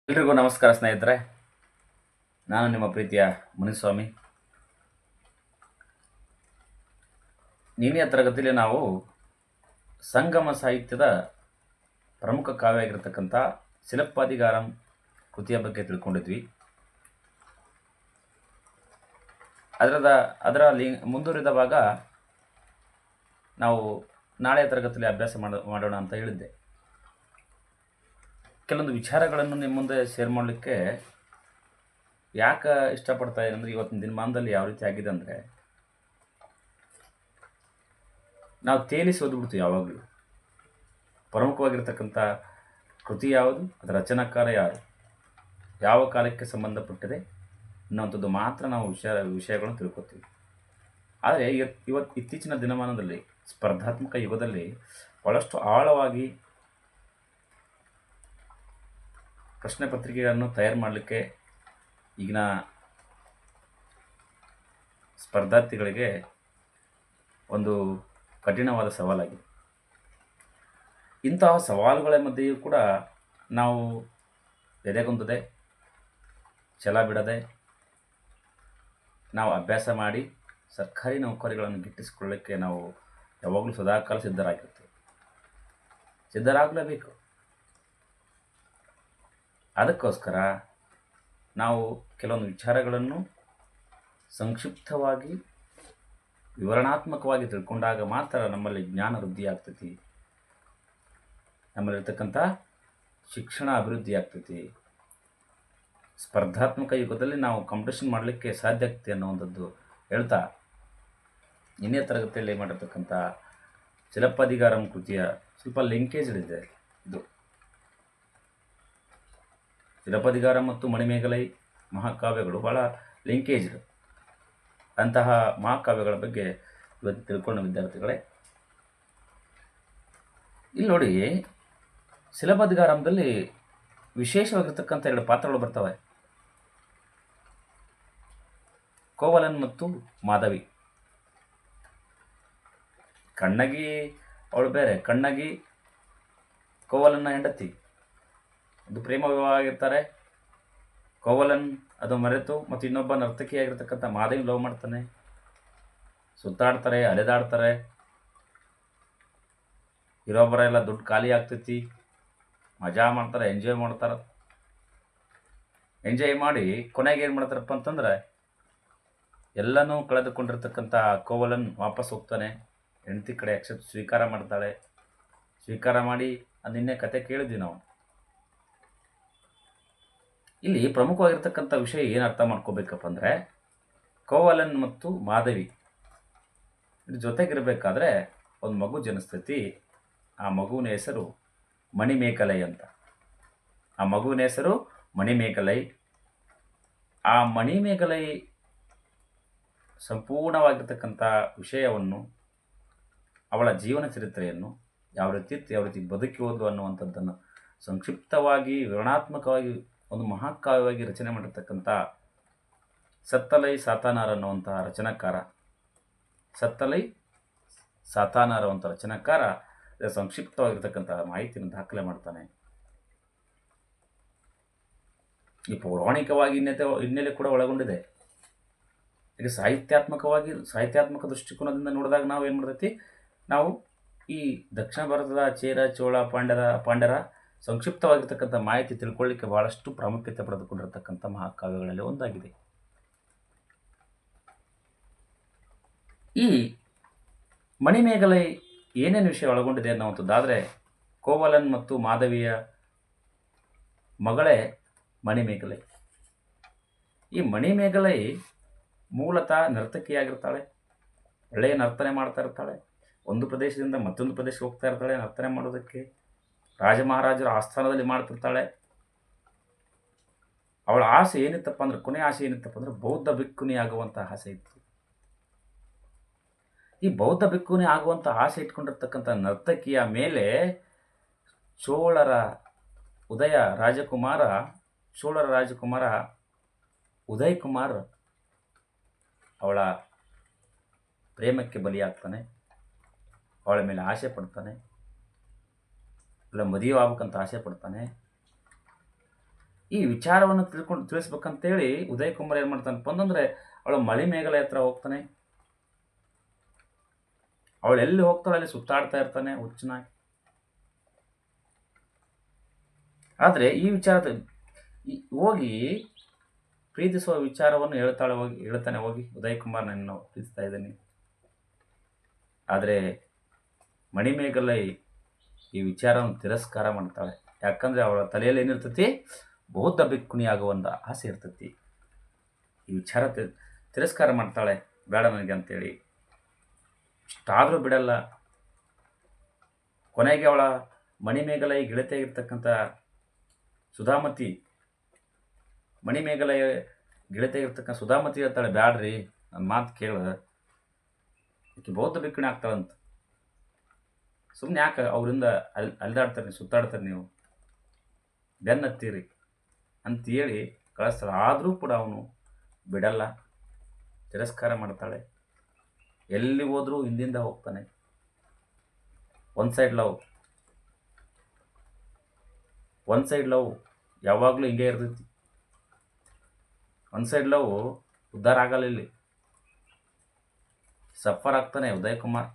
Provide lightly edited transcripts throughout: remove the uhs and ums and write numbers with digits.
ಎಲ್ರಿಗೂ ನಮಸ್ಕಾರ ಸ್ನೇಹಿತರೆ. ನಾನು ನಿಮ್ಮ ಪ್ರೀತಿಯ ಮುನಿಸ್ವಾಮಿ. ನಿನ್ನೆಯ ತರಗತಿಯಲ್ಲಿ ನಾವು ಸಂಗಮ ಸಾಹಿತ್ಯದ ಪ್ರಮುಖ ಕಾವ್ಯ ಆಗಿರತಕ್ಕಂಥ ಸಿಲಪ್ಪದಿಗಾರಂ ಕೃತಿಯ ಬಗ್ಗೆ ತಿಳ್ಕೊಂಡಿದ್ವಿ. ಅದರ ಮುಂದುವರಿದ ಭಾಗ ನಾವು ನಾಳೆಯ ತರಗತಿಯಲ್ಲಿ ಅಭ್ಯಾಸ ಮಾಡೋಣ ಅಂತ ಹೇಳಿದ್ದೆ. ಕೆಲವೊಂದು ವಿಚಾರಗಳನ್ನು ನಿಮ್ಮ ಮುಂದೆ ಶೇರ್ ಮಾಡಲಿಕ್ಕೆ ಯಾಕೆ ಇಷ್ಟಪಡ್ತಾ ಇದ್ದೀನಿ ಅಂದರೆ, ಇವತ್ತಿನ ದಿನಮಾನದಲ್ಲಿ ಯಾವ ರೀತಿ ಆಗಿದೆ ಅಂದರೆ, ನಾವು ತೇಲಿಸಿ ಓದ್ಬಿಡ್ತೀವಿ. ಯಾವಾಗಲೂ ಪ್ರಮುಖವಾಗಿರ್ತಕ್ಕಂಥ ಕೃತಿ ಯಾವುದು, ಅದರ ರಚನಾಕಾರ ಯಾರು, ಯಾವ ಕಾಲಕ್ಕೆ ಸಂಬಂಧಪಟ್ಟಿದೆ ಅನ್ನೋಂಥದ್ದು ಮಾತ್ರ ನಾವು ವಿಷಯಗಳನ್ನು ತಿಳ್ಕೊತೀವಿ. ಆದರೆ ಇತ್ತೀಚಿನ ದಿನಮಾನದಲ್ಲಿ, ಸ್ಪರ್ಧಾತ್ಮಕ ಯುಗದಲ್ಲಿ ಭಾಳಷ್ಟು ಆಳವಾಗಿ ಪ್ರಶ್ನೆ ಪತ್ರಿಕೆಗಳನ್ನು ತಯಾರು ಮಾಡಲಿಕ್ಕೆ ಈಗಿನ ಸ್ಪರ್ಧಾರ್ಥಿಗಳಿಗೆ ಒಂದು ಕಠಿಣವಾದ ಸವಾಲಾಗಿದೆ. ಇಂತಹ ಸವಾಲುಗಳ ಮಧ್ಯೆಯೂ ಕೂಡ ನಾವು ಎದೆಗುಂದದೆ, ಛಲ ಬಿಡದೆ ನಾವು ಅಭ್ಯಾಸ ಮಾಡಿ ಸರ್ಕಾರಿ ನೌಕರಿಗಳನ್ನು ಗಿಟ್ಟಿಸಿಕೊಳ್ಳಲಿಕ್ಕೆ ನಾವು ಯಾವಾಗಲೂ ಸದಾಕಾಲ ಸಿದ್ಧರಾಗಲೇಬೇಕು. ಅದಕ್ಕೋಸ್ಕರ ನಾವು ಕೆಲವೊಂದು ವಿಚಾರಗಳನ್ನು ಸಂಕ್ಷಿಪ್ತವಾಗಿ ವಿವರಣಾತ್ಮಕವಾಗಿ ತಿಳ್ಕೊಂಡಾಗ ಮಾತ್ರ ನಮ್ಮಲ್ಲಿ ಜ್ಞಾನ ವೃದ್ಧಿ ಆಗ್ತೈತಿ, ನಮ್ಮಲ್ಲಿರ್ತಕ್ಕಂಥ ಶಿಕ್ಷಣ ಅಭಿವೃದ್ಧಿ ಆಗ್ತೈತಿ, ಸ್ಪರ್ಧಾತ್ಮಕ ಯುಗದಲ್ಲಿ ನಾವು ಕಾಂಪಿಟೇಷನ್ ಮಾಡಲಿಕ್ಕೆ ಸಾಧ್ಯ ಆಗ್ತದೆ ಅನ್ನುವಂಥದ್ದು ಹೇಳ್ತಾ, ಇನ್ನೇ ತರಗತಿಯಲ್ಲಿ ಮಾಡಿರ್ತಕ್ಕಂಥ ಸಿಲಪ್ಪದಿಗಾರಂ ಕೃತಿಯ ಸ್ವಲ್ಪ ಲಿಂಕೇಜ್ ಇದೆ. ಇದು ಸಿಲಪ್ಪದಿಗಾರ ಮತ್ತು ಮಣಿಮೇಗಲೈ ಮಹಾಕಾವ್ಯಗಳು ಭಾಳ ಲಿಂಕೇಜ್ಡ್. ಅಂತಹ ಮಹಾಕಾವ್ಯಗಳ ಬಗ್ಗೆ ಇವತ್ತು ತಿಳ್ಕೊಂಡ ವಿದ್ಯಾರ್ಥಿಗಳೇ, ಇಲ್ಲಿ ನೋಡಿ, ಸಿಲಪ್ಪದಿಗಾರಂದಲ್ಲಿ ವಿಶೇಷವಾಗಿರ್ತಕ್ಕಂಥ ಎರಡು ಪಾತ್ರಗಳು ಬರ್ತವೆ, ಕೋವಲನ್ ಮತ್ತು ಮಾಧವಿ. ಕಣ್ಣಗಿ ಅವಳು ಬೇರೆ, ಕಣ್ಣಗಿ ಕೋವಲನ್ನ ಹೆಂಡತಿ, ಒಂದು ಪ್ರೇಮ ವಿವಾಹ ಆಗಿರ್ತಾರೆ. ಕೋವಲನ್ ಅದು ಮರೆತು ಮತ್ತು ಇನ್ನೊಬ್ಬ ನರ್ತಕಿಯಾಗಿರ್ತಕ್ಕಂಥ ಮಾಧವಿ ಲವ್ ಮಾಡ್ತಾನೆ, ಸುತ್ತಾಡ್ತಾರೆ, ಅಲೆದಾಡ್ತಾರೆ, ಇರೋಬ್ಬರ ಎಲ್ಲ ದುಡ್ಡು ಖಾಲಿ ಆಗ್ತೈತಿ, ಮಜಾ ಮಾಡ್ತಾರೆ, ಎಂಜಾಯ್ ಮಾಡ್ತಾರೆ. ಎಂಜಾಯ್ ಮಾಡಿ ಕೊನೆಗೆ ಏನು ಮಾಡ್ತಾರಪ್ಪ ಅಂತಂದ್ರೆ, ಎಲ್ಲನೂ ಕಳೆದುಕೊಂಡಿರ್ತಕ್ಕಂಥ ಕೋವಲನ್ ವಾಪಸ್ ಹೋಗ್ತಾನೆ, ಹೆಂಡತಿ ಕಡೆ ಸ್ವೀಕಾರ ಮಾಡ್ತಾಳೆ. ಸ್ವೀಕಾರ ಮಾಡಿ ಅದು ನಿನ್ನೆ ಕತೆ ಕೇಳಿದ್ವಿ ನಾವು. ಇಲ್ಲಿ ಪ್ರಮುಖವಾಗಿರ್ತಕ್ಕಂಥ ವಿಷಯ ಏನು ಅರ್ಥ ಮಾಡ್ಕೋಬೇಕಪ್ಪ ಅಂದರೆ, ಕೋವಲನ್ ಮತ್ತು ಮಾಧವಿ ಜೊತೆಗಿರಬೇಕಾದ್ರೆ ಒಂದು ಮಗು ಜನಿಸ್ತೈತಿ. ಆ ಮಗುವಿನ ಹೆಸರು ಮಣಿಮೇಕಲೈ ಅಂತ. ಆ ಮಗುವಿನ ಹೆಸರು ಮಣಿಮೇಕಲೈ. ಆ ಮಣಿಮೇಕಲೈ ಸಂಪೂರ್ಣವಾಗಿರ್ತಕ್ಕಂಥ ವಿಷಯವನ್ನು, ಅವಳ ಜೀವನ ಚರಿತ್ರೆಯನ್ನು, ಯಾವ ರೀತಿ ಬದುಕಿ ಹೋದ್ಲು ಅನ್ನುವಂಥದ್ದನ್ನು ಸಂಕ್ಷಿಪ್ತವಾಗಿ ವಿವರಣಾತ್ಮಕವಾಗಿ ಒಂದು ಮಹಾಕಾವ್ಯವಾಗಿ ರಚನೆ ಮಾಡಿರ್ತಕ್ಕಂಥ ಸತ್ತಲೈ ಸಾತಾನಾರ್ ಅನ್ನುವಂತಹ ರಚನಾಕಾರ, ಸತ್ತಲೈ ಸಾತಾನಾರ್ ಅಂತ ರಚನಾಕಾರ ಸಂಕ್ಷಿಪ್ತವಾಗಿರ್ತಕ್ಕಂಥ ಮಾಹಿತಿಯನ್ನು ದಾಖಲೆ ಮಾಡ್ತಾನೆ. ಈ ಪೌರಾಣಿಕವಾಗಿ ಹಿನ್ನೆಲೆ ಕೂಡ ಒಳಗೊಂಡಿದೆ. ಈಗ ಸಾಹಿತ್ಯಾತ್ಮಕ ದೃಷ್ಟಿಕೋನದಿಂದ ನೋಡಿದಾಗ ನಾವು ಏನು ಮಾಡ್ತೈತಿ, ನಾವು ಈ ದಕ್ಷಿಣ ಭಾರತದ ಚೇರ, ಚೋಳ, ಪಾಂಡ್ಯರ ಸಂಕ್ಷಿಪ್ತವಾಗಿರ್ತಕ್ಕಂಥ ಮಾಹಿತಿ ತಿಳ್ಕೊಳ್ಳಿಕ್ಕೆ ಭಾಳಷ್ಟು ಪ್ರಾಮುಖ್ಯತೆ ಪಡೆದುಕೊಂಡಿರ್ತಕ್ಕಂಥ ಮಹಾಕಾವ್ಯಗಳಲ್ಲಿ ಒಂದಾಗಿದೆ. ಈ ಮಣಿಮೇಗಲೈ ಏನೇನು ವಿಷಯ ಒಳಗೊಂಡಿದೆ ಅನ್ನುವಂಥದ್ದಾದರೆ, ಕೋವಲನ್ ಮತ್ತು ಮಾಧವಿಯ ಮಗಳೇ ಮಣಿಮೇಗಲೈ. ಈ ಮಣಿಮೇಗಲೈ ಮೂಲತಃ ನರ್ತಕಿಯಾಗಿರ್ತಾಳೆ, ಒಳ್ಳೆಯ ನರ್ತನೆ ಮಾಡ್ತಾ ಇರ್ತಾಳೆ. ಒಂದು ಪ್ರದೇಶದಿಂದ ಮತ್ತೊಂದು ಪ್ರದೇಶಕ್ಕೆ ಹೋಗ್ತಾ ಇರ್ತಾಳೆ ನರ್ತನೆ ಮಾಡೋದಕ್ಕೆ. ರಾಜ ಮಹಾರಾಜರ ಆಸ್ಥಾನದಲ್ಲಿ ಮಾಡ್ತಿರ್ತಾಳೆ. ಅವಳ ಆಸೆ ಏನಿತ್ತಪ್ಪ ಅಂದ್ರೆ, ಕೊನೆ ಆಸೆ ಏನಿತ್ತಪ್ಪ ಅಂದ್ರೆ, ಬೌದ್ಧ ಭಿಕ್ಕುನಿ ಆಗುವಂಥ ಆಸೆ ಇತ್ತು. ಈ ಬೌದ್ಧ ಭಿಕ್ಕುನಿ ಆಗುವಂಥ ಆಸೆ ಇಟ್ಕೊಂಡಿರ್ತಕ್ಕಂಥ ನರ್ತಕಿಯ ಮೇಲೆ ಚೋಳರ ರಾಜಕುಮಾರ ಉದಯ್ ಕುಮಾರ್ ಅವಳ ಪ್ರೇಮಕ್ಕೆ ಬಲಿಯಾಗ್ತಾನೆ. ಅವಳ ಮೇಲೆ ಆಸೆ ಪಡ್ತಾನೆ, ಇಲ್ಲ ಮದುವೆ ಆಗ್ಬೇಕಂತ ಆಸೆ ಪಡ್ತಾನೆ. ಈ ವಿಚಾರವನ್ನು ತಿಳಿಸ್ಬೇಕಂತೇಳಿ ಉದಯ್ ಕುಮಾರ್ ಏನು ಮಾಡ್ತಾನಪ್ಪ ಅಂತಂದರೆ ಅವಳು ಮಣಿಮೇಗಲೆ ಹತ್ರ ಹೋಗ್ತಾನೆ. ಅವಳು ಎಲ್ಲಿ ಹೋಗ್ತಾಳೆ ಅಲ್ಲಿ ಸುತ್ತಾಡ್ತಾ ಇರ್ತಾನೆ ಹುಚ್ಚನಾಗಿ. ಆದರೆ ಈ ವಿಚಾರದ ಹೋಗಿ ಪ್ರೀತಿಸುವ ವಿಚಾರವನ್ನು ಹೇಳ್ತಾನೆ ಹೋಗಿ ಉದಯ್ ಕುಮಾರ್ ನಾನು ಪ್ರೀತಿಸ್ತಾ ಇದ್ದೀನಿ. ಆದರೆ ಮಣಿಮೇಗಲೈ ಈ ವಿಚಾರವನ್ನು ತಿರಸ್ಕಾರ ಮಾಡ್ತಾಳೆ. ಯಾಕಂದರೆ ಅವಳ ತಲೆಯಲ್ಲಿ ಏನಿರ್ತೈತಿ, ಬೌದ್ಧ ಭಿಕ್ಕುಣಿ ಆಗುವಂಥ ಆಸೆ ಇರ್ತೈತಿ. ಈ ವಿಚಾರ ತಿರಸ್ಕಾರ ಮಾಡ್ತಾಳೆ, ಬೇಡ ನನಗೆ ಅಂತೇಳಿ. ಇಷ್ಟಾದರೂ ಬಿಡಲ್ಲ. ಕೊನೆಗೆ ಅವಳ ಮಣಿಮೇಗಲೈ ಗೆಳತಿಯಾಗಿರ್ತಕ್ಕಂಥ ಸುಧಾಮತಿ, ಮಣಿಮೇಗಲೈ ಗೆಳತಿಯಾಗಿರ್ತಕ್ಕಂಥ ಸುಧಾಮತಿ ಹೇಳ್ತಾಳೆ, ಬ್ಯಾಡ್ರಿ ನನ್ನ ಮಾತು ಕೇಳ, ಆಕೆ ಬೌದ್ಧ ಭಿಕ್ಕುಣಿ ಆಗ್ತಾಳಂತ. ಸುಮ್ಮನೆ ಯಾಕೆ ಅವರಿಂದ ಅಲ್ದಾಡ್ತಾರೆ, ಸುತ್ತಾಡ್ತಾರೆ, ನೀವು ಬೆನ್ನತ್ತೀರಿ ಅಂತ ಹೇಳಿ ಕಳಿಸ್ತಾಳೆ. ಆದರೂ ಕೂಡ ಅವನು ಬಿಡಲ್ಲ, ತಿರಸ್ಕಾರ ಮಾಡ್ತಾಳೆ. ಎಲ್ಲಿ ಹೋದರೂ ಹಿಂದಿಂದ ಹೋಗ್ತಾನೆ. ಒನ್ ಸೈಡ್ ಲವ್ ಯಾವಾಗಲೂ ಹಿಂಗೆ ಇರ್ತೈತಿ. ಒನ್ ಸೈಡ್ ಲವ್ ಉದ್ಧಾರ ಆಗಲ್ಲ. ಇಲ್ಲಿ ಸಫರ್ ಆಗ್ತಾನೆ ಉದಯ್ ಕುಮಾರ್.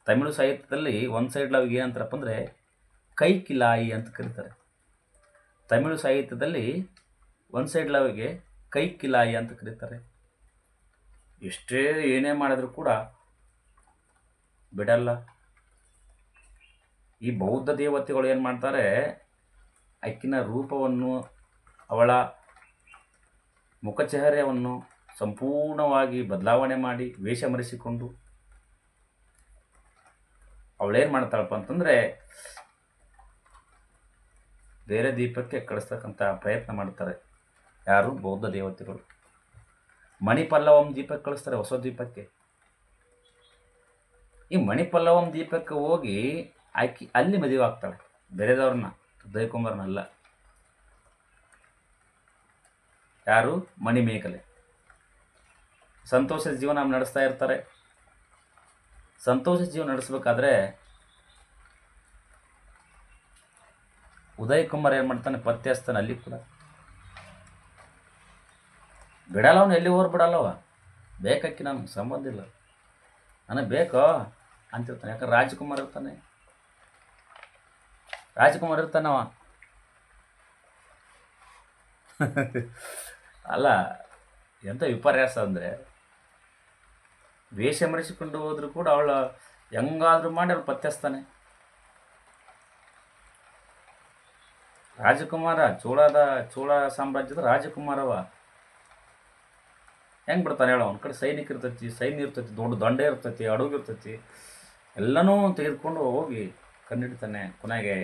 ತಮಿಳು ಸಾಹಿತ್ಯದಲ್ಲಿ ಒನ್ ಸೈಡ್ ಲವ್ಗೆ ಏನಂತಾರಪ್ಪ ಅಂದರೆ ಕೈಕಿಲಾಯಿ ಅಂತ ಕರೀತಾರೆ. ತಮಿಳು ಸಾಹಿತ್ಯದಲ್ಲಿ ಒನ್ ಸೈಡ್ ಲವ್ಗೆ ಕೈಕಿಲಾಯಿ ಅಂತ ಕರೀತಾರೆ. ಎಷ್ಟೇ ಏನೇ ಮಾಡಿದ್ರು ಕೂಡ ಬಿಡಲ್ಲ. ಈ ಬೌದ್ಧ ದೇವತೆಗಳು ಏನು ಮಾಡ್ತಾರೆ, ಆಕಿನ ರೂಪವನ್ನು, ಅವಳ ಮುಖಚೆಹರೆಯನ್ನು ಸಂಪೂರ್ಣವಾಗಿ ಬದಲಾವಣೆ ಮಾಡಿ ವೇಷ ಮರೆಸಿಕೊಂಡು ಅವಳೇನು ಮಾಡ್ತಾಳಪ್ಪ ಅಂತಂದರೆ ಬೇರೆ ದೀಪಕ್ಕೆ ಕಳಿಸ್ತಕ್ಕಂಥ ಪ್ರಯತ್ನ ಮಾಡ್ತಾರೆ. ಯಾರು? ಬೌದ್ಧ ದೇವತೆಗಳು. ಮಣಿಪಲ್ಲವಂ ದೀಪಕ್ಕೆ ಕಳಿಸ್ತಾರೆ, ಹೊಸ ದೀಪಕ್ಕೆ. ಈ ಮಣಿಪಲ್ಲವಂ ದೀಪಕ್ಕೆ ಹೋಗಿ ಆಕಿ ಅಲ್ಲಿ ಮದುವೆ ಆಗ್ತಾಳೆ, ಬೇರೆದವ್ರನ್ನ, ಉದಯ್ ಕುಮಾರ್ನಲ್ಲ. ಯಾರು? ಮಣಿಮೇಗಲೆ. ಸಂತೋಷದ ಜೀವನ ನಡೆಸ್ತಾ ಇರ್ತಾರೆ. ಸಂತೋಷದ ಜೀವನ ನಡೆಸಬೇಕಾದ್ರೆ ಉದಯ್ ಕುಮಾರ್ ಏನು ಮಾಡ್ತಾನೆ, ಪತ್ತೆ ಹಚ್ತಾನೆ. ಅಲ್ಲಿ ಕೂಡ ಬಿಡಲ್ಲ, ಅವನು ಎಲ್ಲಿ ಬಿಡಲ್ಲವ. ಬೇಕಕ್ಕಿ ನಮ್ಗೆ ಸಂಬಂಧ ಇಲ್ಲ, ನನಗೆ ಬೇಕೋ ಅಂತಿರ್ತಾನೆ. ಯಾಕಂದ್ರೆ ರಾಜ್ಕುಮಾರ್ ಇರ್ತಾನವ. ಅಲ್ಲ, ಎಂಥ ವಿಪರ್ಯಾಸ ಅಂದರೆ, ವೇಷ ಮರೆಸಿಕೊಂಡು ಹೋದರೂ ಕೂಡ ಅವಳ ಹೆಂಗಾದ್ರೂ ಮಾಡಿ ಅವಳು ಪತ್ತೆಸ್ತಾನೆ. ರಾಜಕುಮಾರ, ಚೋಳ ಸಾಮ್ರಾಜ್ಯದ ರಾಜಕುಮಾರವ. ಹೆಂಗೆ ಬಿಡ್ತಾನೆ ಹೇಳೋ? ಒಂದು ಕಡೆ ಸೈನ್ಯ ಇರ್ತೈತಿ, ದೊಡ್ಡ ದಂಡೆ ಇರ್ತೈತಿ, ಹಡಗು ಇರ್ತೈತಿ, ಎಲ್ಲನೂ ತೆಗೆದುಕೊಂಡು ಹೋಗಿ ಕಂಡಿಡ್ತಾನೆ. ಕೊನೆಗೆ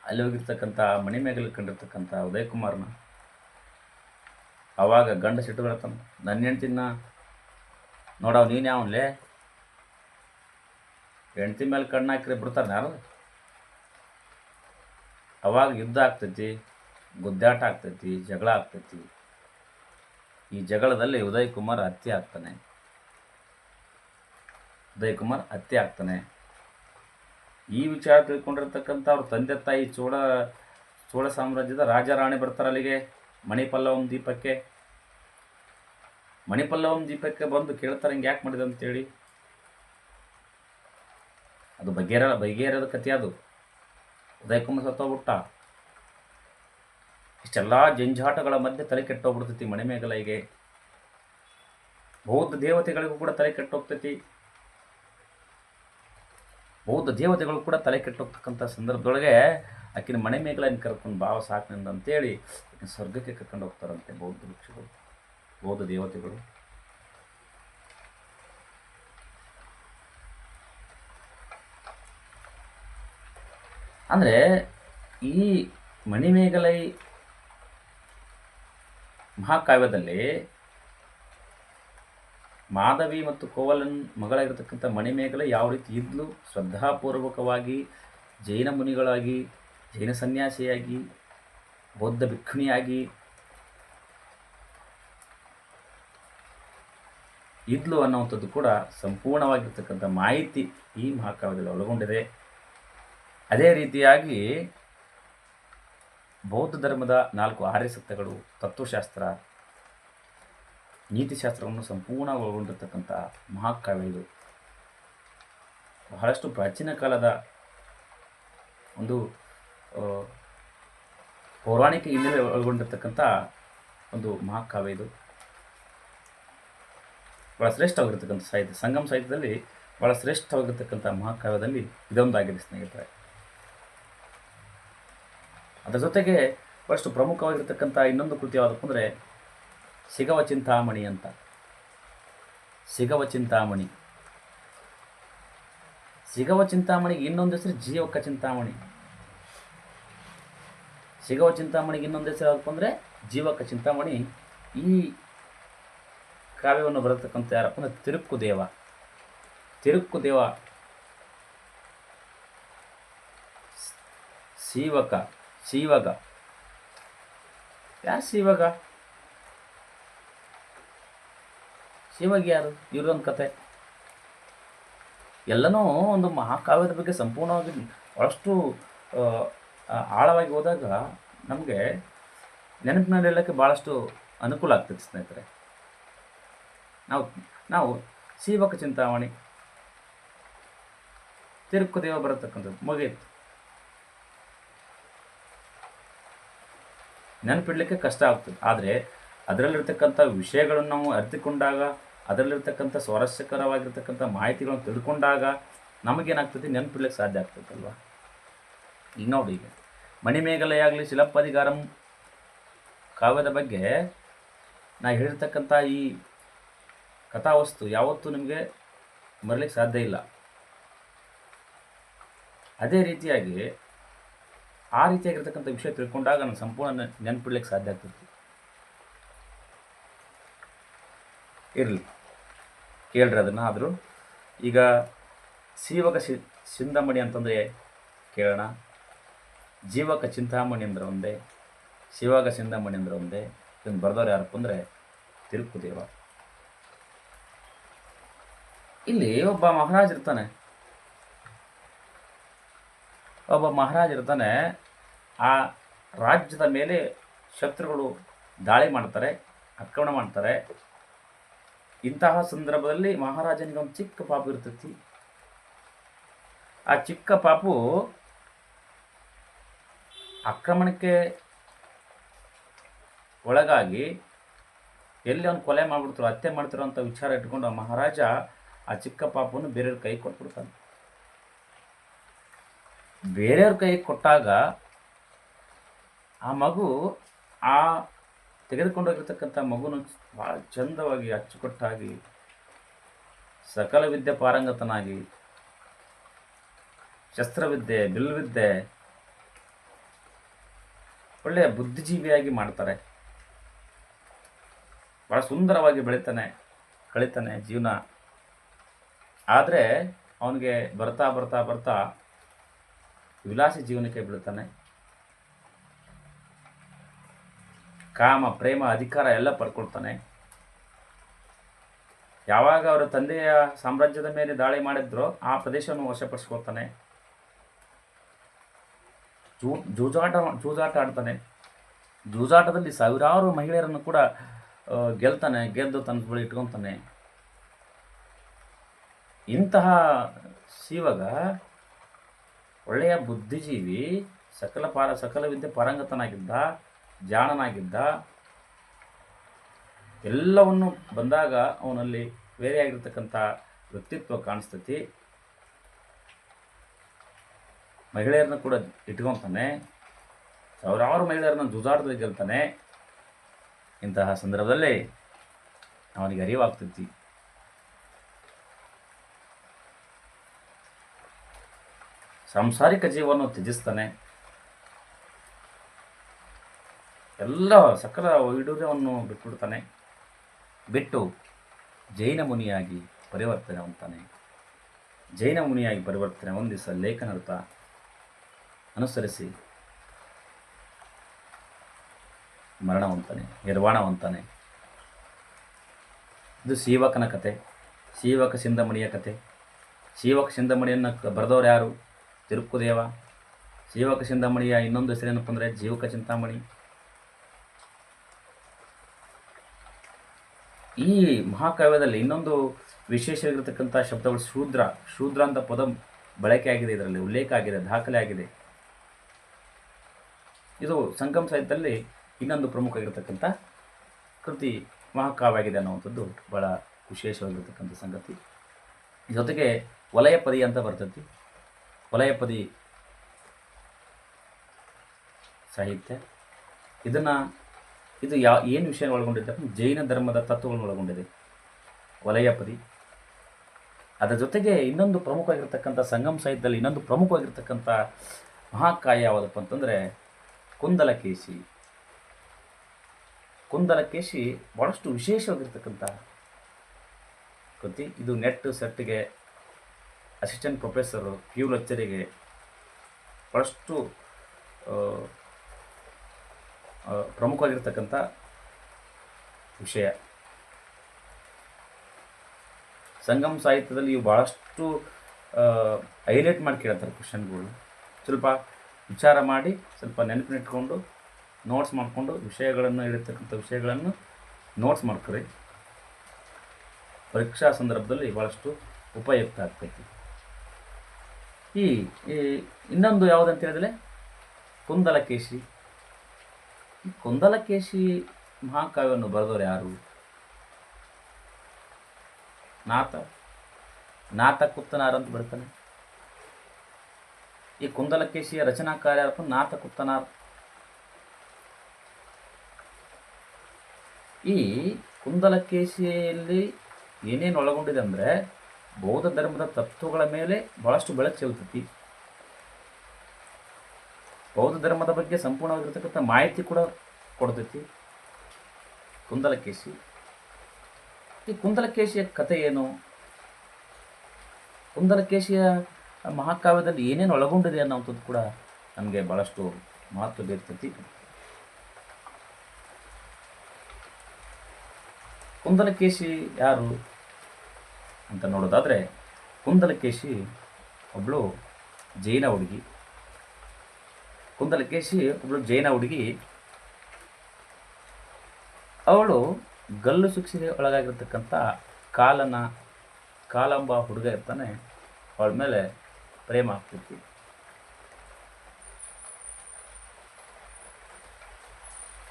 ಅಲ್ಲಿ ಹೋಗಿರ್ತಕ್ಕಂಥ ಮಣಿಮೇಗಲೆ ಕಂಡಿರ್ತಕ್ಕಂಥ ಉದಯ್ ಕುಮಾರ್ನ ಆವಾಗ ಗಂಡ ಸಿಟ್ಟುಗಳತ್ತಾನ, ನನ್ನ ಹೆಂಡ್ತಿನ ನೋಡವ್ ನೀನು ಯಾವನ್ಲೇ, ಹೆಂಡ್ತಿ ಮೇಲೆ ಕಣ್ಣು ಹಾಕಿದ್ರೆ ಬಿಡ್ತಾರೆ ಯಾರು? ಅವಾಗ ಯುದ್ಧ ಆಗ್ತೈತಿ, ಗುದ್ದಾಟ ಆಗ್ತೈತಿ, ಜಗಳ ಆಗ್ತೈತಿ. ಈ ಜಗಳದಲ್ಲಿ ಉದಯ್ ಕುಮಾರ್ ಹತ್ಯೆ ಆಗ್ತಾನೆ. ಈ ವಿಚಾರ ತಿಳ್ಕೊಂಡಿರ್ತಕ್ಕಂಥ ಅವ್ರ ತಂದೆ ತಾಯಿ ಚೋಳ ಸಾಮ್ರಾಜ್ಯದ ರಾಜ ರಾಣಿ ಬರ್ತಾರೆ ಅಲ್ಲಿಗೆ ಮಣಿಪಲ್ಲವಂ ದೀಪಕ್ಕೆ ಬಂದು ಕೇಳ್ತಾರೆ, ಹಿಂಗೆ ಯಾಕೆ ಮಾಡಿದೆ ಅಂತೇಳಿ. ಅದು ಬಗೆಹರದ ಕಥೆ. ಅದು ಉದಯ್ ಕುಮಾರ್ ಸತ್ತೋಗ್ಬಿಟ್ಟ. ಇಷ್ಟೆಲ್ಲ ಜಂಜಾಟಗಳ ಮಧ್ಯೆ ತಲೆ ಕೆಟ್ಟೋಗ್ಬಿಡ್ತೈತಿ ಮಣಿಮೇಗಲೆಗೆ. ಬೌದ್ಧ ದೇವತೆಗಳಿಗೂ ಕೂಡ ತಲೆ ಕೆಟ್ಟೋಗ್ತೈತಿ. ಬೌದ್ಧ ದೇವತೆಗಳು ಕೂಡ ತಲೆ ಕೆಟ್ಟೋಗ್ತಕ್ಕಂಥ ಸಂದರ್ಭದೊಳಗೆ ಆಕಿನ ಮಣಿಮೇಗಲೆಯನ್ನು ಕರ್ಕೊಂಡು ಭಾವ ಸಾಕಿನಿಂದ ಅಂತೇಳಿ ಆಕಿನ ಸ್ವರ್ಗಕ್ಕೆ ಕರ್ಕೊಂಡು ಹೋಗ್ತಾರಂತೆ ಬೌದ್ಧ ದೇವತೆಗಳು. ಅಂದರೆ ಈ ಮಣಿಮೇಗಲೈ ಮಹಾಕಾವ್ಯದಲ್ಲಿ ಮಾಧವಿ ಮತ್ತು ಕೋವಲನ್ ಮಗಳಾಗಿರ್ತಕ್ಕಂಥ ಮಣಿಮೇಗಲೆ ಯಾವ ರೀತಿ ಇದ್ಲು, ಶ್ರದ್ಧಾಪೂರ್ವಕವಾಗಿ ಜೈನ ಮುನಿಗಳಾಗಿ, ಜೈನ ಸನ್ಯಾಸಿಯಾಗಿ, ಬೌದ್ಧ ಭಿಕ್ಷುಣಿಯಾಗಿ ಇದ್ಲು ಅನ್ನುವಂಥದ್ದು ಕೂಡ ಸಂಪೂರ್ಣವಾಗಿರ್ತಕ್ಕಂಥ ಮಾಹಿತಿ ಈ ಮಹಾಕಾವ್ಯದಲ್ಲಿ ಒಳಗೊಂಡಿದೆ. ಅದೇ ರೀತಿಯಾಗಿ ಬೌದ್ಧ ಧರ್ಮದ 4 ಆರ್ಯ ಸತ್ಯಗಳು, ತತ್ವಶಾಸ್ತ್ರ, ನೀತಿಶಾಸ್ತ್ರವನ್ನು ಸಂಪೂರ್ಣ ಒಳಗೊಂಡಿರ್ತಕ್ಕಂಥ ಮಹಾಕಾವ್ಯ ಇದು. ಬಹಳಷ್ಟು ಪ್ರಾಚೀನ ಕಾಲದ ಒಂದು ಪೌರಾಣಿಕ ಹಿನ್ನೆಲೆ ಒಳಗೊಂಡಿರ್ತಕ್ಕಂಥ ಒಂದು ಮಹಾಕಾವ್ಯ ಇದು. ಭಾಳ ಶ್ರೇಷ್ಠವಾಗಿರ್ತಕ್ಕಂಥ ಸಾಹಿತ್ಯ, ಸಂಗಮ ಸಾಹಿತ್ಯದಲ್ಲಿ ಭಾಳ ಶ್ರೇಷ್ಠವಾಗಿರ್ತಕ್ಕಂಥ ಮಹಾಕಾವ್ಯದಲ್ಲಿ ಇದೊಂದಾಗಿದೆ ಸ್ನೇಹಿತರೆ. ಅದರ ಜೊತೆಗೆ ಭಾಳಷ್ಟು ಪ್ರಮುಖವಾಗಿರ್ತಕ್ಕಂಥ ಇನ್ನೊಂದು ಕೃತಿ ಯಾವುದಪ್ಪ ಅಂದರೆ ಸಿಗವ ಚಿಂತಾಮಣಿ ಅಂತ. ಸಿಗವ ಚಿಂತಾಮಣಿ, ಸಿಗವ ಚಿಂತಾಮಣಿಗೆ ಇನ್ನೊಂದು ಹೆಸರು ಜೀವಕ ಚಿಂತಾಮಣಿ. ಸಿಗವ ಚಿಂತಾಮಣಿಗೆ ಇನ್ನೊಂದು ಹೆಸರು ಯಾವುದಪ್ಪ ಅಂದರೆ ಜೀವಕ ಚಿಂತಾಮಣಿ. ಈ ಕಾವ್ಯವನ್ನು ಬರತಕ್ಕಂಥ ಯಾರಪ್ಪ ಅಂದರೆ ತಿರುಕ್ಕುದೇವ. ತಿರುಕ್ಕುದೇವ ಶಿವಗ ಯಾರು ಶಿವಗ? ಶಿವಗೆ ಯಾರು? ಇವ್ರೊಂದು ಕತೆ. ಎಲ್ಲನೂ ಒಂದು ಮಹಾಕಾವ್ಯದ ಬಗ್ಗೆ ಸಂಪೂರ್ಣವಾಗಿ ಭಾಳಷ್ಟು ಆಳವಾಗಿ ಹೋದಾಗ ನಮಗೆ ನೆನಪಿನಲ್ಲಿ ಹೇಳೋಕ್ಕೆ ಭಾಳಷ್ಟು ಅನುಕೂಲ ಆಗ್ತದೆ ಸ್ನೇಹಿತರೆ. ನಾವು ಶಿವಕ ಚಿಂತಾಮಣಿ, ತಿರುಕ್ಕುದೇವ ಬರತಕ್ಕಂಥದ್ದು ಮುಗಿಯಿತು. ನೆನಪಿಡಲಿಕ್ಕೆ ಕಷ್ಟ ಆಗ್ತದೆ. ಆದರೆ ಅದರಲ್ಲಿರ್ತಕ್ಕಂಥ ವಿಷಯಗಳನ್ನು ನಾವು ಅರಿತುಕೊಂಡಾಗ, ಅದರಲ್ಲಿರ್ತಕ್ಕಂಥ ಸ್ವಾರಸ್ಯಕರವಾಗಿರ್ತಕ್ಕಂಥ ಮಾಹಿತಿಗಳನ್ನು ತಿಳ್ಕೊಂಡಾಗ ನಮಗೇನಾಗ್ತದೆ, ನೆನಪಿಡ್ಲಿಕ್ಕೆ ಸಾಧ್ಯ ಆಗ್ತದಲ್ವ. ಈಗ ನೋಡಿ, ಈಗ ಮಣಿಮೇಗಲೆಯಾಗಲಿ ಶಿಲಪ್ಪದಿಗಾರಂ ಕಾವ್ಯದ ಬಗ್ಗೆ ನಾ ಹೇಳಿರ್ತಕ್ಕಂಥ ಈ ಕಥಾವಸ್ತು ಯಾವತ್ತೂ ನಿಮಗೆ ಮರಲಿಕ್ಕೆ ಸಾಧ್ಯ ಇಲ್ಲ. ಅದೇ ರೀತಿಯಾಗಿ ಆ ರೀತಿಯಾಗಿರ್ತಕ್ಕಂಥ ವಿಷಯ ತಿಳ್ಕೊಂಡಾಗ ನಾನು ಸಂಪೂರ್ಣ ನೆನಪಿಡ್ಲಿಕ್ಕೆ ಸಾಧ್ಯ ಆಗ್ತದೆ. ಇರಲಿ, ಕೇಳ್ರಿ ಅದನ್ನು. ಆದರೂ ಈಗ ಶಿವಕ ಚಿಂತಾಮಣಿ ಅಂತಂದರೆ ಕೇಳೋಣ. ಜೀವಕ ಚಿಂತಾಮಣಿ ಅಂದ್ರೆ ಒಂದೇ, ಶಿವಕ ಚಿಂತಾಮಣಿ ಅಂದ್ರೆ ಒಂದೇ. ಇದನ್ನು ಬರೆದವ್ರು ಯಾರಪ್ಪ ಅಂದರೆ ತಿರುಕ್ಕುದೇವ. ಇಲ್ಲಿ ಒಬ್ಬ ಮಹಾರಾಜ ಇರ್ತಾನೆ. ಆ ರಾಜ್ಯದ ಮೇಲೆ ಶತ್ರುಗಳು ದಾಳಿ ಮಾಡ್ತಾರೆ, ಆಕ್ರಮಣ ಮಾಡ್ತಾರೆ. ಇಂತಹ ಸಂದರ್ಭದಲ್ಲಿ ಮಹಾರಾಜನಿಗೆ ಒಂದು ಚಿಕ್ಕ ಪಾಪು ಇರ್ತೈತಿ. ಆ ಚಿಕ್ಕ ಪಾಪು ಆಕ್ರಮಣಕ್ಕೆ ಒಳಗಾಗಿ ಎಲ್ಲಿ ಅವನು ಕೊಲೆ ಮಾಡಿಬಿಡ್ತಾರೋ, ಹತ್ಯೆ ಮಾಡ್ತಾರೋ ಅಂತ ವಿಚಾರ ಇಟ್ಕೊಂಡು ಆ ಮಹಾರಾಜ ಆ ಚಿಕ್ಕ ಪಾಪವನ್ನು ಬೇರೆಯವ್ರ ಕೈ ಕೊಟ್ಬಿಡ್ತಾನೆ. ಬೇರೆಯವ್ರ ಕೈ ಕೊಟ್ಟಾಗ ಆ ಮಗು, ಆ ತೆಗೆದುಕೊಂಡೋಗಿರ್ತಕ್ಕಂಥ ಮಗುನು ಭಾಳ ಚಂದವಾಗಿ ಅಚ್ಚುಕಟ್ಟಾಗಿ ಸಕಲ ವಿದ್ಯೆ ಪಾರಂಗತನಾಗಿ ಶಸ್ತ್ರವಿದ್ಯೆ, ಬಿಲ್ವಿದ್ಯೆ, ಒಳ್ಳೆಯ ಬುದ್ಧಿಜೀವಿಯಾಗಿ ಮಾಡ್ತಾರೆ. ಭಾಳ ಸುಂದರವಾಗಿ ಕಳೀತಾನೆ ಜೀವನ. ಆದರೆ ಅವನಿಗೆ ಬರ್ತಾ ಬರ್ತಾ ಬರ್ತಾ ವಿಲಾಸಿ ಜೀವನಕ್ಕೆ ಬೀಳ್ತಾನೆ. ಕಾಮ, ಪ್ರೇಮ, ಅಧಿಕಾರ ಎಲ್ಲ ಪಡ್ಕೊಳ್ತಾನೆ. ಯಾವಾಗ ಅವರ ತಂದೆಯ ಸಾಮ್ರಾಜ್ಯದ ಮೇಲೆ ದಾಳಿ ಮಾಡಿದ್ರೋ ಆ ಪ್ರದೇಶವನ್ನು ವಶಪಡಿಸ್ಕೊಳ್ತಾನೆ. ಜೂಜಾಟ ಆಡ್ತಾನೆ. ಜೂಜಾಟದಲ್ಲಿ ಸಾವಿರಾರು ಮಹಿಳೆಯರನ್ನು ಕೂಡ ಗೆದ್ದು ತನ್ನ ಬಳಿ ಇಟ್ಕೊತಾನೆ. ಇಂತಹ ಶಿವಗ ಒಳ್ಳೆಯ ಬುದ್ಧಿಜೀವಿ, ಸಕಲ ವಿದ್ಯೆ ಪಾರಂಗತನಾಗಿದ್ದ, ಜಾಣನಾಗಿದ್ದ. ಎಲ್ಲವನ್ನು ಬಂದಾಗ ಅವನಲ್ಲಿ ಬೇರೆಯಾಗಿರ್ತಕ್ಕಂಥ ವ್ಯಕ್ತಿತ್ವ ಕಾಣಿಸ್ತೈತಿ. ಮಹಿಳೆಯರನ್ನ ಕೂಡ ಇಟ್ಕೊತಾನೆ. ಸಾವಿರಾರು ಮಹಿಳೆಯರನ್ನ ಜೂಜಾಟದಲ್ಲಿ ಗೆಲ್ತಾನೆ. ಇಂತಹ ಸಂದರ್ಭದಲ್ಲಿ ಅವನಿಗೆ ಅರಿವಾಗ್ತೈತಿ, ಸಾಂಸಾರಿಕ ಜೀವವನ್ನು ತ್ಯಜಿಸ್ತಾನೆ. ಎಲ್ಲ ಸಕಲ ವೈಡೂರ್ಯವನ್ನು ಬಿಟ್ಬಿಡ್ತಾನೆ. ಬಿಟ್ಟು ಜೈನ ಮುನಿಯಾಗಿ ಪರಿವರ್ತನೆ ಹೊಂದ್ತಾನೆ. ಜೈನ ಮುನಿಯಾಗಿ ಪರಿವರ್ತನೆ ಹೊಂದಿಸ ಲೇಖನರ್ಥ ಅನುಸರಿಸಿ ಮರಣ ಹೊಂದ್ತಾನೆ, ನಿರ್ವಾಣ ಹೊಂದ್ತಾನೆ. ಇದು ಶಿವಕನ ಕತೆ, ಶಿವಕ ಚಿಂತಾಮಣಿಯ ಕತೆ. ಶಿವಕ ಚಿಂತಾಮಣಿಯನ್ನು ಬರೆದವರು ಯಾರು? ತಿರುಕ್ಕುದೇವ. ಜೀವಕ ಚಿಂತಾಮಣಿಯ ಇನ್ನೊಂದು ಹೆಸರೇನಪ್ಪ ಅಂದರೆ ಜೀವಕ ಚಿಂತಾಮಣಿ. ಈ ಮಹಾಕಾವ್ಯದಲ್ಲಿ ಇನ್ನೊಂದು ವಿಶೇಷವಾಗಿರ್ತಕ್ಕಂಥ ಶಬ್ದಗಳು ಶೂದ್ರ. ಶೂದ್ರ ಅಂತ ಪದ ಬಳಕೆ ಆಗಿದೆ, ಇದರಲ್ಲಿ ಉಲ್ಲೇಖ ಆಗಿದೆ, ದಾಖಲೆ ಆಗಿದೆ. ಇದು ಸಂಗಮ ಸಾಹಿತ್ಯದಲ್ಲಿ ಇನ್ನೊಂದು ಪ್ರಮುಖವಾಗಿರ್ತಕ್ಕಂಥ ಕೃತಿ ಮಹಾಕಾವ್ಯ ಆಗಿದೆ ಅನ್ನುವಂಥದ್ದು ಭಾಳ ವಿಶೇಷವಾಗಿರ್ತಕ್ಕಂಥ ಸಂಗತಿ. ಜೊತೆಗೆ ವಲಯಪದಿ ಅಂತ ಬರ್ತೈತಿ. ವಲಯಪದಿ ಸಾಹಿತ್ಯ ಇದು ಏನು ವಿಷಯ ಒಳಗೊಂಡಿದೆ? ಜೈನ ಧರ್ಮದ ತತ್ವಗಳನ್ನು ಒಳಗೊಂಡಿದೆ ವಲಯಪದಿ. ಅದರ ಜೊತೆಗೆ ಇನ್ನೊಂದು ಪ್ರಮುಖವಾಗಿರ್ತಕ್ಕಂಥ ಸಂಗಮ ಸಾಹಿತ್ಯದಲ್ಲಿ ಇನ್ನೊಂದು ಪ್ರಮುಖವಾಗಿರ್ತಕ್ಕಂಥ ಮಹಾಕಾವ್ಯ ಯಾವುದಪ್ಪ ಅಂತಂದರೆ ಕುಂದಲಕೇಶಿ. ಕುಂದಲಕೇಶಿ ಭಾಳಷ್ಟು ವಿಶೇಷವಾಗಿರ್ತಕ್ಕಂಥ ಕೃತಿ. ಇದು ನೆಟ್ ಸೆಟ್ಗೆ ಅಸಿಸ್ಟೆಂಟ್ ಪ್ರೊಫೆಸರು ಪ್ಯೂ ಲೆಕ್ಚರಿಗೆ ಭಾಳಷ್ಟು ಪ್ರಮುಖವಾಗಿರ್ತಕ್ಕಂಥ ವಿಷಯ. ಸಂಗಮ ಸಾಹಿತ್ಯದಲ್ಲಿ ಇವು ಭಾಳಷ್ಟು ಹೈಲೈಟ್ ಮಾಡಿ ಕೇಳ್ತಾರೆ ಕ್ವಶನ್ಗಳು. ಸ್ವಲ್ಪ ವಿಚಾರ ಮಾಡಿ, ಸ್ವಲ್ಪ ನೆನಪಿನಿಟ್ಕೊಂಡು, ನೋಟ್ಸ್ ಮಾಡಿಕೊಂಡು ವಿಷಯಗಳನ್ನು ಹೇಳಿರ್ತಕ್ಕಂಥ ವಿಷಯಗಳನ್ನು ನೋಟ್ಸ್ ಮಾಡ್ಕೊರಿ. ಪರೀಕ್ಷಾ ಸಂದರ್ಭದಲ್ಲಿ ಭಾಳಷ್ಟು ಉಪಯುಕ್ತ ಆಗ್ತೈತಿ. ಈ ಇನ್ನೊಂದು ಯಾವುದಂತ ಹೇಳಿದ್ರೆ ಕುಂದಲಕೇಶಿ. ಈ ಕುಂದಲಕೇಶಿ ಮಹಾಕಾವ್ಯವನ್ನು ಬರೆದವರು ಯಾರು? ನಾಥ ಕುತ್ತನಾರ್ ಅಂತ ಬರ್ತಾನೆ. ಈ ಕುಂದಲಕೇಶಿಯ ರಚನಾಕಾರ ಯಾರಪ್ಪ? ನಾಥ ಕುತ್ತನಾರ್. ಈ ಕುಂದಲಕೇಶಿಯಲ್ಲಿ ಏನೇನು ಒಳಗೊಂಡಿದೆ ಅಂದರೆ ಬೌದ್ಧ ಧರ್ಮದ ತತ್ವಗಳ ಮೇಲೆ ಭಾಳಷ್ಟು ಬೆಳಕು ಚೆಲ್ತೈತಿ. ಬೌದ್ಧ ಧರ್ಮದ ಬಗ್ಗೆ ಸಂಪೂರ್ಣವಾಗಿರ್ತಕ್ಕಂಥ ಮಾಹಿತಿ ಕೂಡ ಕೊಡ್ತೈತಿ ಕುಂದಲಕೇಶಿ. ಈ ಕುಂದಲಕೇಶಿಯ ಕಥೆ ಏನು? ಕುಂದಲಕೇಶಿಯ ಮಹಾಕಾವ್ಯದಲ್ಲಿ ಏನೇನು ಒಳಗೊಂಡಿದೆ ಅನ್ನೋಂಥದ್ದು ಕೂಡ ನಮಗೆ ಭಾಳಷ್ಟು ಮಹತ್ವ ಬೀರ್ತೈತಿ. ಕುಂದಲಕೇಶಿ ಯಾರು ಅಂತ ನೋಡೋದಾದರೆ, ಕುಂದಲಕೇಶಿ ಒಬ್ಬಳು ಜೈನ ಹುಡುಗಿ. ಅವಳು ಗಲ್ಲು ಶಿಕ್ಷೆಗೆ ಒಳಗಾಗಿರ್ತಕ್ಕಂಥ ಕಾಲಂಬ ಹುಡುಗ ಇರ್ತಾನೆ. ಅವಳ ಮೇಲೆ ಪ್ರೇಮ ಆಗ್ತೈತಿ.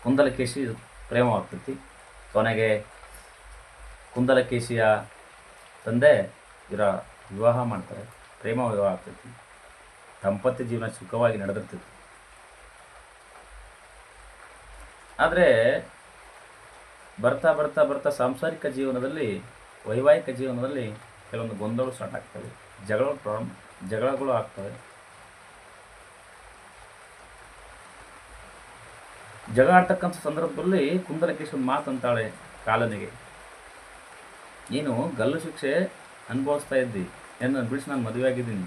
ಕುಂದಲಕೇಶಿ ಪ್ರೇಮವಾಗ್ತೈತಿ. ಕೊನೆಗೆ ಕುಂದಲಕೇಶಿಯ ತಂದೆ ವಿವಾಹ ಮಾಡ್ತಾರೆ. ಪ್ರೇಮ ವಿವಾಹ ಆಗ್ತೈತಿ. ದಾಂಪತ್ಯ ಜೀವನ ಸುಖವಾಗಿ ನಡೆದಿರ್ತೈತಿ. ಆದರೆ ಬರ್ತಾ ಬರ್ತಾ ಬರ್ತಾ ಸಾಂಸಾರಿಕ ಜೀವನದಲ್ಲಿ, ವೈವಾಹಿಕ ಜೀವನದಲ್ಲಿ ಕೆಲವೊಂದು ಗೊಂದಲಗಳು ಸ್ಟಾರ್ಟ್ ಆಗ್ತವೆ, ಜಗಳಗಳು ಆಗ್ತವೆ. ಜಗಳ ಆಡ್ತಕ್ಕಂಥ ಸಂದರ್ಭದಲ್ಲಿ ಕುಂದಲಕೇಶಿ ಒಂದು ಮಾತು ಅಂತಾಳೆ ಕಾಲನಿಗೆ, ನೀನು ಗಲ್ಲು ಶಿಕ್ಷೆ ಅನುಭವಿಸ್ತಾ ಇದ್ದಿ, ನನ್ನ ಬಿಡಿಸಿ ನಾನು ಮದುವೆ ಆಗಿದ್ದೀನಿ.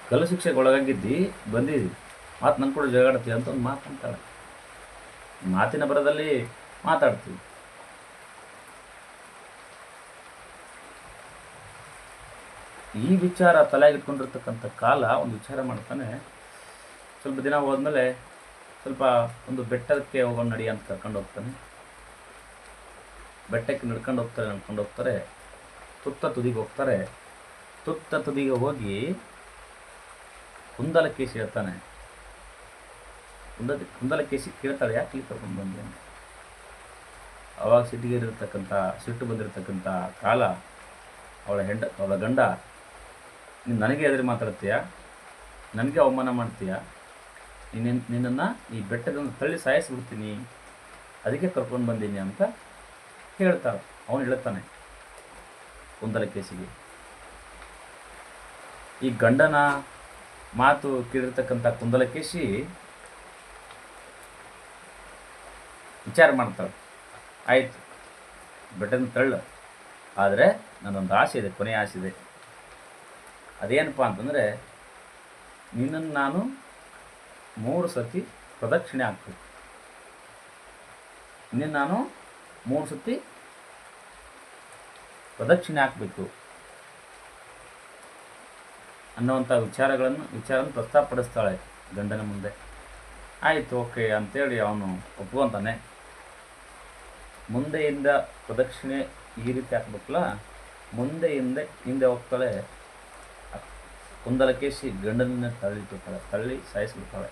ಗಲ್ಲು ಶಿಕ್ಷೆಗೆ ಒಳಗಾಗಿದ್ದಿ, ಬಂದಿದ್ದಿ, ಮಾತು ನನ್ನ ಕೂಡ ಜಗಾಡ್ತೀವಿ ಅಂತ ಒಂದು ಮಾತು ಅಂತಾಳೆ. ಮಾತಿನ ಬರದಲ್ಲಿ ಮಾತಾಡ್ತೀವಿ. ಈ ವಿಚಾರ ತಲೆಯಾಗಿಟ್ಕೊಂಡಿರ್ತಕ್ಕಂಥ ಕಾಲ ಒಂದು ವಿಚಾರ ಮಾಡ್ತಾನೆ. ಸ್ವಲ್ಪ ದಿನ ಹೋದ್ಮೇಲೆ ಸ್ವಲ್ಪ ಒಂದು ಬೆಟ್ಟಕ್ಕೆ ಹೋಗೋಣ ನಡಿ ಅಂತ ಕರ್ಕೊಂಡು ಹೋಗ್ತಾನೆ. ಬೆಟ್ಟಕ್ಕೆ ನಡ್ಕೊಂಡು ಹೋಗ್ತಾರೆ. ತುತ್ತ ತುದಿಗೆ ಹೋಗ್ತಾರೆ. ತುತ್ತ ತುದಿಗೆ ಹೋಗಿ ಕುಂದಲಕೇಶಿ ಹೇಳ್ತಾನೆ. ಕುಂದಲಕೇಶಿ ಕೇಳ್ತಾಳೆ, ಯಾಕೆ ಇಲ್ಲಿ ಕರ್ಕೊಂಡು ಬಂದೆ ಅಂತ. ಅವಾಗ ಸಿಟ್ಟು ಬಂದಿರತಕ್ಕಂಥ ಕಾಲ ಅವಳ ಗಂಡ, ನೀನು ನನಗೆ ಎದುರು ಮಾತಾಡ್ತೀಯ, ನನಗೆ ಅವಮಾನ ಮಾಡ್ತೀಯ, ನಿನ್ನನ್ನು ಈ ಬೆಟ್ಟದಿಂದ ತಳ್ಳಿ ಸಾಯಿಸ್ಬಿಡ್ತೀನಿ, ಅದಕ್ಕೆ ಕರ್ಕೊಂಡು ಬಂದೀನಿ ಅಂತ ಹೇಳ್ತಾಳೆ. ಅವನು ಹೇಳ್ತಾನೆ ಕುಂದಲಕೇಶಿಗೆ. ಈ ಗಂಡನ ಮಾತು ಕೇಳಿರ್ತಕ್ಕಂಥ ಕುಂದಲಕೇಶಿ ವಿಚಾರ ಮಾಡ್ತಾಳೆ, ಆಯಿತು ಬೆಟ್ಟದಿಂದ ತಳ್ಳು, ಆದರೆ ನನ್ನೊಂದು ಆಸೆ ಇದೆ, ಕೊನೆಯ ಆಸೆ ಇದೆ. ಅದೇನಪ್ಪ ಅಂತಂದರೆ, ನಿನ್ನನ್ನು ನಾನು 3 ಸತಿ ಪ್ರದಕ್ಷಿಣೆ ಹಾಕ್ಬೇಕು. ನಿನ್ನ ನಾನು 3 ಸತಿ ಪ್ರದಕ್ಷಿಣೆ ಹಾಕಬೇಕು ಅನ್ನುವಂಥ ವಿಚಾರವನ್ನು ಪ್ರಸ್ತಾಪಡಿಸ್ತಾಳೆ ಗಂಡನ ಮುಂದೆ. ಆಯಿತು, ಓಕೆ ಅಂತೇಳಿ ಅವನು ಒಪ್ಕೊತಾನೆ. ಮುಂದೆಯಿಂದ ಪ್ರದಕ್ಷಿಣೆ ಈ ರೀತಿ ಹಾಕ್ಬೇಕಲ್ಲ, ಹಿಂದೆ ಹೋಗ್ತಾಳೆ. ಕುಂದಲಕೇಶಿ ಗಂಡನನ್ನ ತಳ್ಳಿ ಸಾಯಿಸ್ಬಿಡ್ತಾಳೆ.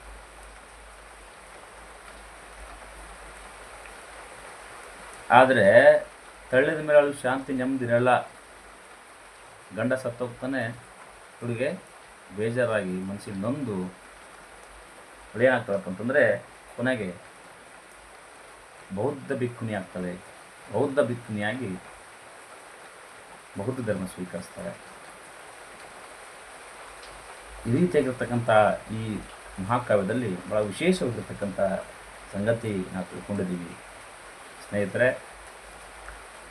ಆದರೆ ತಳ್ಳಿದ ಮೇಲೆ ಅವಳು ಶಾಂತಿ ನೆಮ್ಮದಿರಲ್ಲ. ಗಂಡ ಸತ್ತೋಗ್ತಾನೆ. ಹುಡುಗೆ ಬೇಜಾರಾಗಿ ಮನಸ್ಸಿಗೆ ನೊಂದು ಏನಾಗ್ತಾಳಪ್ಪ ಅಂತಂದರೆ ಕೊನೆಗೆ ಬೌದ್ಧ ಭಿಕ್ಕುನಿ ಆಗ್ತಾಳೆ. ಬೌದ್ಧ ಭಿಕ್ಕುನಿಯಾಗಿ ಬೌದ್ಧ ಧರ್ಮ ಸ್ವೀಕರಿಸ್ತಾಳೆ. ಈ ರೀತಿಯಾಗಿರ್ತಕ್ಕಂಥ ಈ ಮಹಾಕಾವ್ಯದಲ್ಲಿ ಭಾಳ ವಿಶೇಷವಾಗಿರ್ತಕ್ಕಂಥ ಸಂಗತಿ ನಾವು ತಿಳ್ಕೊಂಡಿದ್ದೀವಿ ಸ್ನೇಹಿತರೆ.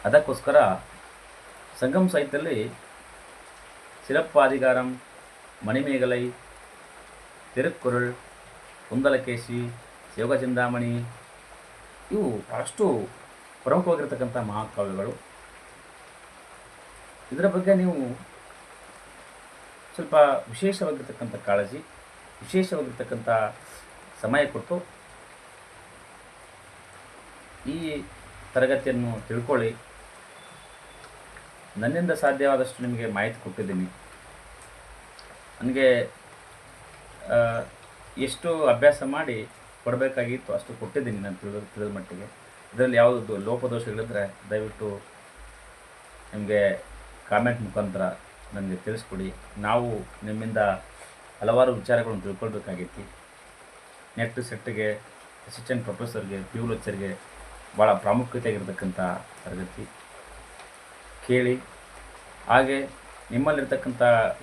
ಅದಕ್ಕೋಸ್ಕರ ಸಂಗಮ ಸಾಹಿತ್ಯದಲ್ಲಿ ಸಿರಪ್ಪಾಧಿಕಾರಂ, ಮಣಿಮೇಗಲೈ, ತಿರುಕ್ಕುರುಳ್, ಕುಂದಲಕೇಶಿ, ಯೋಗಚಿಂತಾಮಣಿ ಇವು ಭಾಳಷ್ಟು ಪ್ರಮುಖವಾಗಿರ್ತಕ್ಕಂಥ ಮಹಾಕಾವ್ಯಗಳು. ಇದರ ಬಗ್ಗೆ ನೀವು ಸ್ವಲ್ಪ ವಿಶೇಷವಾಗಿರ್ತಕ್ಕಂಥ ಕಾಳಜಿ, ವಿಶೇಷವಾಗಿರ್ತಕ್ಕಂಥ ಸಮಯ ಕೊಟ್ಟು ಈ ತರಗತಿಯನ್ನು ತಿಳ್ಕೊಳ್ಳಿ. ನನ್ನಿಂದ ಸಾಧ್ಯವಾದಷ್ಟು ನಿಮಗೆ ಮಾಹಿತಿ ಕೊಟ್ಟಿದ್ದೀನಿ. ನನಗೆ ಎಷ್ಟು ಅಭ್ಯಾಸ ಮಾಡಿ ಕೊಡಬೇಕಾಗಿತ್ತು ಅಷ್ಟು ಕೊಟ್ಟಿದ್ದೀನಿ ನಾನು ತಿಳಿದ ಮಟ್ಟಿಗೆ. ಇದರಲ್ಲಿ ಯಾವುದೂ ಲೋಪದೋಷಗಳಿದ್ದರೆ ದಯವಿಟ್ಟು ನಿಮಗೆ ಕಾಮೆಂಟ್ ಮುಖಾಂತರ ನನಗೆ ತಿಳಿಸ್ಕೊಡಿ. ನಾವು ನಿಮ್ಮಿಂದ ಹಲವಾರು ವಿಚಾರಗಳನ್ನು ತಿಳ್ಕೊಳ್ಬೇಕಾಗಿತ್ತು. ನೆಟ್ ಸೆಟ್ಗೆ, ಅಸಿಸ್ಟೆಂಟ್ ಪ್ರೊಫೆಸರ್ಗೆ, PU ಲೆಕ್ಚರ್ಗೆ ಭಾಳ ಪ್ರಾಮುಖ್ಯತೆಯಾಗಿರ್ತಕ್ಕಂಥ ತರಗತಿ ಕೇಳಿ. ಹಾಗೆ ನಿಮ್ಮಲ್ಲಿರ್ತಕ್ಕಂಥ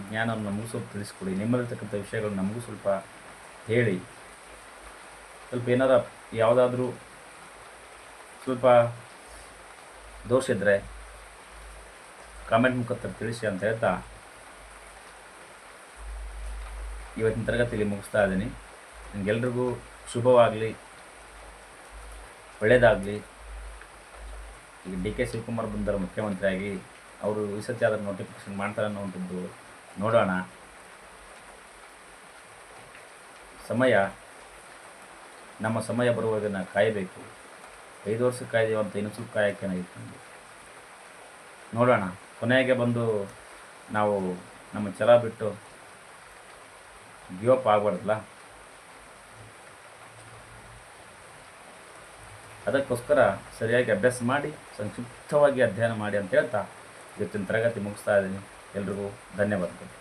ಜ್ಞಾನವನ್ನು ನಮಗೂ ಸ್ವಲ್ಪ ತಿಳಿಸ್ಕೊಡಿ. ನಿಮ್ಮಲ್ಲಿರ್ತಕ್ಕಂಥ ವಿಷಯಗಳು ನಮಗೂ ಸ್ವಲ್ಪ ಹೇಳಿ. ಸ್ವಲ್ಪ ಏನಾರ ಯಾವುದಾದ್ರೂ ಸ್ವಲ್ಪ ದೋಷ ಇದ್ದರೆ ಕಾಮೆಂಟ್ ಮುಖಾಂತರ ತಿಳಿಸಿ ಅಂತ ಹೇಳ್ತಾ ಇವತ್ತಿನ ತರಗತಿಯಲ್ಲಿ ಮುಗಿಸ್ತಾ ಇದ್ದೀನಿ. ನಿಮಗೆಲ್ರಿಗೂ ಶುಭವಾಗಲಿ, ಒಳ್ಳೆಯದಾಗಲಿ. ಈಗ DK ಶಿವಕುಮಾರ್ ಬಂದರು ಮುಖ್ಯಮಂತ್ರಿಯಾಗಿ. ಅವರು ಈ ಸತಿ ಅದನ್ನು ನೋಟಿಫಿಕೇಶನ್ ಮಾಡ್ತಾರೆ ಅನ್ನುವಂಥದ್ದು ನೋಡೋಣ. ನಮ್ಮ ಸಮಯ ಬರುವಾಗ ನಾವು ಕಾಯಬೇಕು. 5 ವರ್ಷ ಕಾಯ್ದೀವಿ ಅಂತ ಇನ್ನೂ ಸ್ವಲ್ಪ ಕಾಯೋಕ್ಕೇನಾಗಿತ್ತು ನಮಗೆ. ನೋಡೋಣ. ಕೊನೆಗೆ ಬಂದು ನಾವು ನಮ್ಮ ಛಲ ಬಿಟ್ಟು ಗಿವ್ ಅಪ್ ಆಗಬಾರ್ದಲ್ಲ. ಅದಕ್ಕೋಸ್ಕರ ಸರಿಯಾಗಿ ಅಭ್ಯಾಸ ಮಾಡಿ, ಸಂಕ್ಷಿಪ್ತವಾಗಿ ಅಧ್ಯಯನ ಮಾಡಿ ಅಂತ ಹೇಳ್ತಾ ಇವತ್ತಿನ ತರಗತಿ ಮುಗಿಸ್ತಾ ಇದ್ದೀನಿ. ಎಲ್ರಿಗೂ ಧನ್ಯವಾದಗಳು.